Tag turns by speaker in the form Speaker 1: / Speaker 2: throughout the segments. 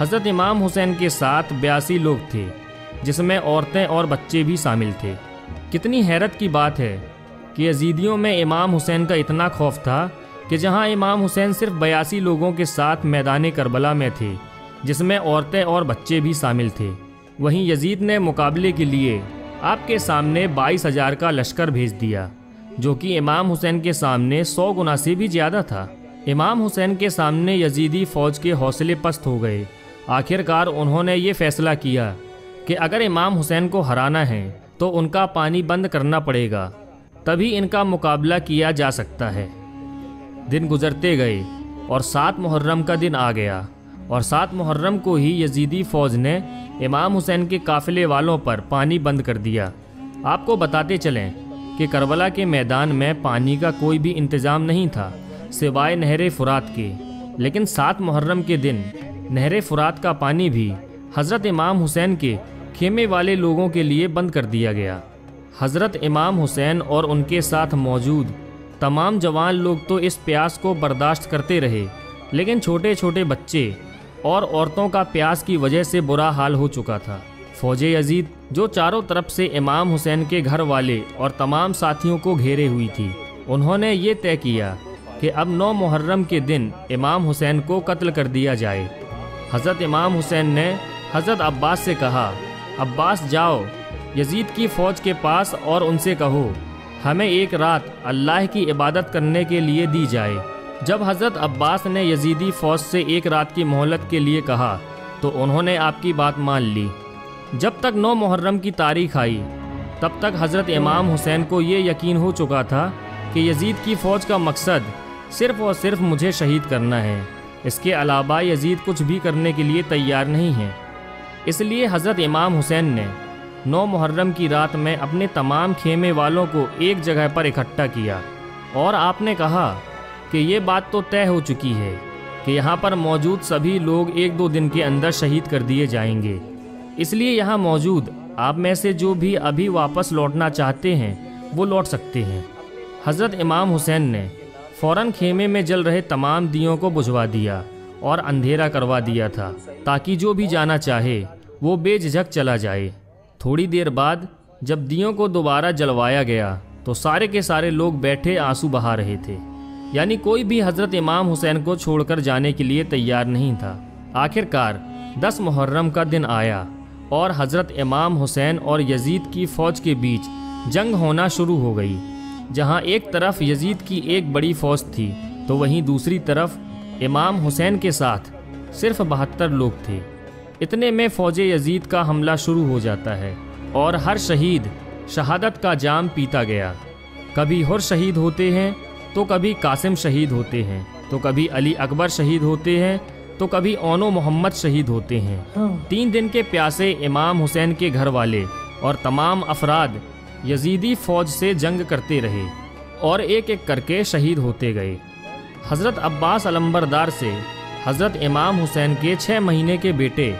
Speaker 1: حضرت امام حسین کے ساتھ 82 لوگ تھے، جس میں عورتیں اور بچے بھی شامل تھے۔ کتنی حیرت کی بات ہے کہ یزیدیوں میں امام حسین کا اتنا خوف تھا کہ جہاں امام حسین صرف 82 لوگوں کے ساتھ میدان کربلا میں تھے، جس میں عورتیں اور بچے بھی شامل تھے، وہیں یزید نے مقابلے کے لیے آپ کے سامنے 22,000 کا لشکر بھیج دیا، جو کہ امام حسین کے سامنے 100 گنا سے بھی زیادہ تھا۔ امام حسین کے سامنے یزیدی فوج کے حوصلے پست ہو گئے۔ آخرکار انہوں نے یہ فیصلہ کیا کہ اگر امام حسین کو ہرانا ہے تو ان کا پانی بند کرنا پڑے گا، تبھی ان کا مقابلہ کیا جا سکتا ہے۔ دن گزرتے گئے اور 7 محرم کا دن آ گیا، اور 7 محرم کو ہی یزیدی فوج نے امام حسین کے قافلے والوں پر پانی بند کر دیا۔ آپ کو بتاتے چلیں کہ کربلا کے میدان میں پانی کا کوئی بھی انتظام نہیں تھا سوائے نہر فرات کے، لیکن 7 محرم کے دن نہر فرات کا پانی بھی حضرت امام حسین کے خیمے والے لوگوں کے لیے بند کر دیا گیا۔ حضرت امام حسین اور ان کے ساتھ موجود تمام جوان لوگ تو اس پیاس کو برداشت کرتے رہے، لیکن چھوٹے چھوٹے بچے اور عورتوں کا پیاس کی وجہ سے برا حال ہو چکا تھا۔ فوج یزید جو چاروں طرف سے امام حسین کے گھر والے اور تمام ساتھیوں کو گھیرے ہوئی تھی، انہوں نے یہ طے کیا کہ اب 9 محرم کے دن امام حسین کو قتل کر دیا جائے۔ حضرت امام حسین نے حضرت عباس سے کہا، عباس جاؤ یزید کی فوج کے پاس اور ان سے کہو ہمیں ایک رات اللہ کی عبادت کرنے کے لیے دی جائے۔ جب حضرت عباس نے یزیدی فوج سے ایک رات کی مہلت کے لیے کہا تو انہوں نے آپ کی بات مان لی۔ جب تک 9 محرم کی تاریخ آئی تب تک حضرت امام حسین کو یہ یقین ہو چکا تھا کہ یزید کی فوج کا مقصد صرف اور صرف مجھے شہید کرنا ہے، اس کے علاوہ یزید کچھ بھی کرنے کے لیے تیار نہیں ہے۔ اس لیے حضرت امام حسین نے 9 محرم کی رات میں اپنے تمام خیمے والوں کو ایک جگہ پر اکٹھا کیا، اور آپ نے کہا کہ یہ بات تو طے ہو چکی ہے کہ یہاں پر موجود سبھی لوگ 1-2 دن کے اندر شہید کر دیے جائیں گے، اس لیے یہاں موجود آپ میں سے جو بھی ابھی واپس لوٹنا چاہتے ہیں وہ لوٹ سکتے ہیں۔ حضرت امام حسین نے فوراً خیمے میں جل رہے تمام دیوں کو بجھوا دیا اور اندھیرا کروا دیا تھا تاکہ جو بھی جانا چاہے وہ بے جھجک چلا جائے۔ تھوڑی دیر بعد جب دیوں کو دوبارہ جلوایا گیا تو سارے کے سارے لوگ بیٹھے آنسو بہا رہے تھے، یعنی کوئی بھی حضرت امام حسین کو چھوڑ کر جانے کے لیے تیار نہیں تھا۔ آخرکار 10 محرم کا دن آیا اور حضرت امام حسین اور یزید کی فوج کے بیچ جنگ ہونا شروع ہو گئی۔ جہاں ایک طرف یزید کی ایک بڑی فوج تھی تو وہیں دوسری طرف امام حسین کے ساتھ صرف 72 لوگ تھے۔ اتنے میں فوج یزید کا حملہ شروع ہو جاتا ہے اور ہر شہید شہادت کا جام پیتا گیا۔ کبھی حر شہید ہوتے ہیں تو کبھی قاسم شہید ہوتے ہیں، تو کبھی علی اکبر شہید ہوتے ہیں، تو کبھی اونو محمد شہید ہوتے ہیں۔ 3 دن کے پیاسے امام حسین کے گھر والے اور تمام افراد یزیدی فوج سے جنگ کرتے رہے اور ایک ایک کر کے شہید ہوتے گئے۔ حضرت عباس علمبردار سے حضرت امام حسین کے 6 مہینے کے بیٹے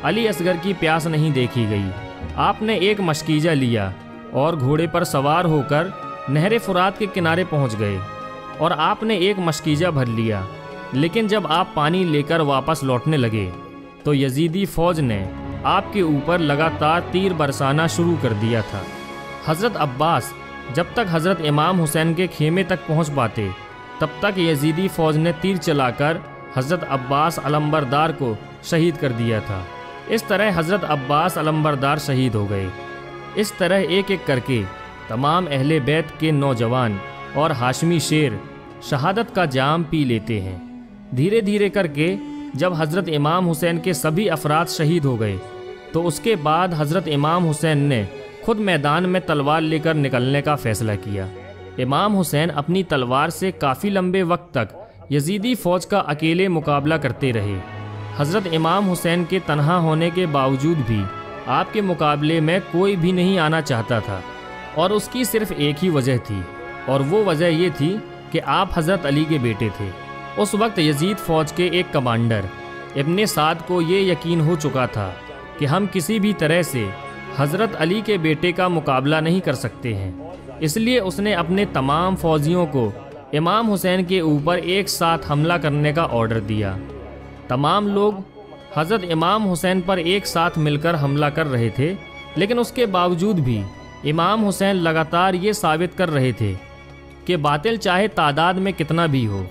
Speaker 1: علی اصغر کی پیاس نہیں دیکھی گئی۔ آپ نے ایک مشکیزہ لیا اور گھوڑے پر سوار ہو کر نہر فرات کے کنارے پہنچ گئے، اور آپ نے ایک مشکیزہ بھر لیا، لیکن جب آپ پانی لے کر واپس لوٹنے لگے تو یزیدی فوج نے آپ کے اوپر لگاتار تیر برسانا شروع کر دیا تھا۔ حضرت عباس جب تک حضرت امام حسین کے خیمے تک پہنچ پاتے تب تک یزیدی فوج نے تیر چلا کر حضرت عباس علمبردار کو شہید کر دیا تھا۔ اس طرح حضرت عباس علمبردار شہید ہو گئے۔ اس طرح ایک ایک کر کے تمام اہل بیت کے نوجوان اور ہاشمی شیر شہادت کا جام پی لیتے ہیں۔ دھیرے دھیرے کر کے جب حضرت امام حسین کے سبھی افراد شہید ہو گئے تو اس کے بعد حضرت امام حسین نے خود میدان میں تلوار لے کر نکلنے کا فیصلہ کیا۔ امام حسین اپنی تلوار سے کافی لمبے وقت تک یزیدی فوج کا اکیلے مقابلہ کرتے رہے۔ حضرت امام حسین کے تنہا ہونے کے باوجود بھی آپ کے مقابلے میں کوئی بھی نہیں آنا چاہتا تھا، اور اس کی صرف ایک ہی وجہ تھی، اور وہ وجہ یہ تھی کہ آپ حضرت علی کے بیٹے تھے۔ اس وقت یزید فوج کے ایک کمانڈر ابن سعد کو یہ یقین ہو چکا تھا کہ ہم کسی بھی طرح سے حضرت علی کے بیٹے کا مقابلہ نہیں کر سکتے ہیں، اس لیے اس نے اپنے تمام فوجیوں کو امام حسین کے اوپر ایک ساتھ حملہ کرنے کا آرڈر دیا۔ تمام لوگ حضرت امام حسین پر ایک ساتھ مل کر حملہ کر رہے تھے، لیکن اس کے باوجود بھی امام حسین لگاتار یہ ثابت کر رہے تھے کہ باطل چاہے تعداد میں کتنا بھی ہو،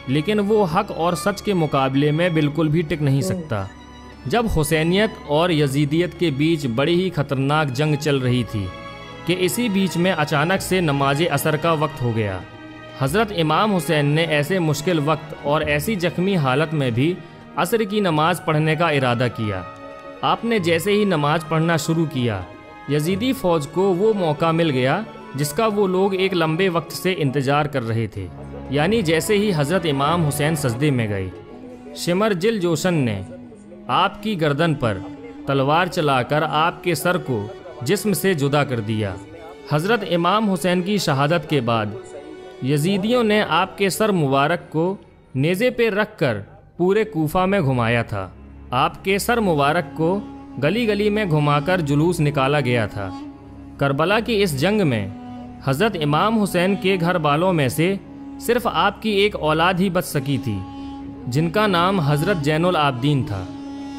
Speaker 1: لیکن وہ حق اور سچ کے مقابلے میں بالکل بھی ٹک نہیں سکتا۔ جب حسینیت اور یزیدیت کے بیچ بڑی ہی خطرناک جنگ چل رہی تھی کہ اسی بیچ میں اچانک سے نماز عصر کا وقت ہو گیا۔ حضرت امام حسین نے ایسے مشکل وقت اور ایسی زخمی حالت میں بھی عصر کی نماز پڑھنے کا ارادہ کیا۔ آپ نے جیسے ہی نماز پڑھنا شروع کیا، یزیدی فوج کو وہ موقع مل گیا جس کا وہ لوگ ایک لمبے وقت سے انتظار کر رہے تھے، یعنی جیسے ہی حضرت امام حسین سجدے میں گئے، شمر جل جوشن نے آپ کی گردن پر تلوار چلا کر آپ کے سر کو جسم سے جدا کر دیا۔ حضرت امام حسین کی شہادت کے بعد یزیدیوں نے آپ کے سر مبارک کو نیزے پہ رکھ کر پورے کوفہ میں گھمایا تھا۔ آپ کے سر مبارک کو گلی گلی میں گھما کر جلوس نکالا گیا تھا۔ کربلا کی اس جنگ میں حضرت امام حسین کے گھر والوں میں سے صرف آپ کی ایک اولاد ہی بچ سکی تھی، جن کا نام حضرت زین العابدین تھا۔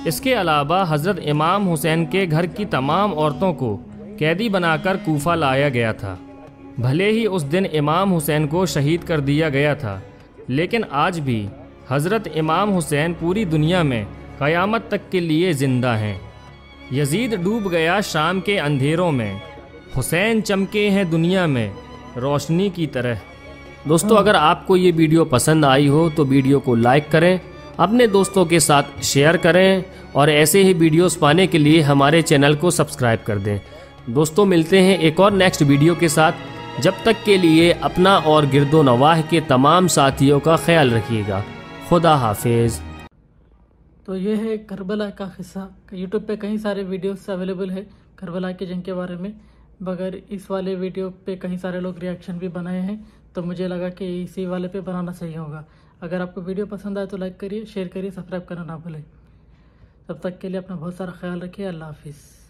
Speaker 1: اس کے علاوہ حضرت امام حسین کے گھر کی تمام عورتوں کو قیدی بنا کر کوفہ لایا گیا تھا۔ بھلے ہی اس دن امام حسین کو شہید کر دیا گیا تھا، لیکن آج بھی حضرت امام حسین پوری دنیا میں قیامت تک کے لیے زندہ ہیں۔ یزید ڈوب گیا شام کے اندھیروں میں، حسین چمکے ہیں دنیا میں روشنی کی طرح۔ دوستو، اگر آپ کو یہ ویڈیو پسند آئی ہو تو ویڈیو کو لائک کریں، اپنے دوستوں کے ساتھ شیئر کریں، اور ایسے ہی ویڈیوز پانے کے لیے ہمارے چینل کو سبسکرائب کر دیں۔ دوستو، ملتے ہیں ایک اور نیکسٹ ویڈیو کے ساتھ، جب تک کے لیے اپنا اور گرد و نواح کے تمام ساتھیوں کا خیال رکھیے گا۔ خدا حافظ۔
Speaker 2: تو یہ ہے کربلا کا قصہ۔ یوٹیوب پہ کئی سارے ویڈیوز اویلیبل ہے کربلا کی جنگ کے بارے میں، مگر اس والے ویڈیو پہ کئی سارے لوگ ریاکشن بھی بنائے ہیں، تو مجھے لگا کہ اسی والے پہ بنانا صحیح ہوگا۔ اگر آپ کو ویڈیو پسند آئے تو لائک کریے، شیئر کریے، سبسکرائب کرنا نہ بھولیں۔ تب تک کے لیے اپنا بہت سارا خیال رکھیے۔ اللہ حافظ۔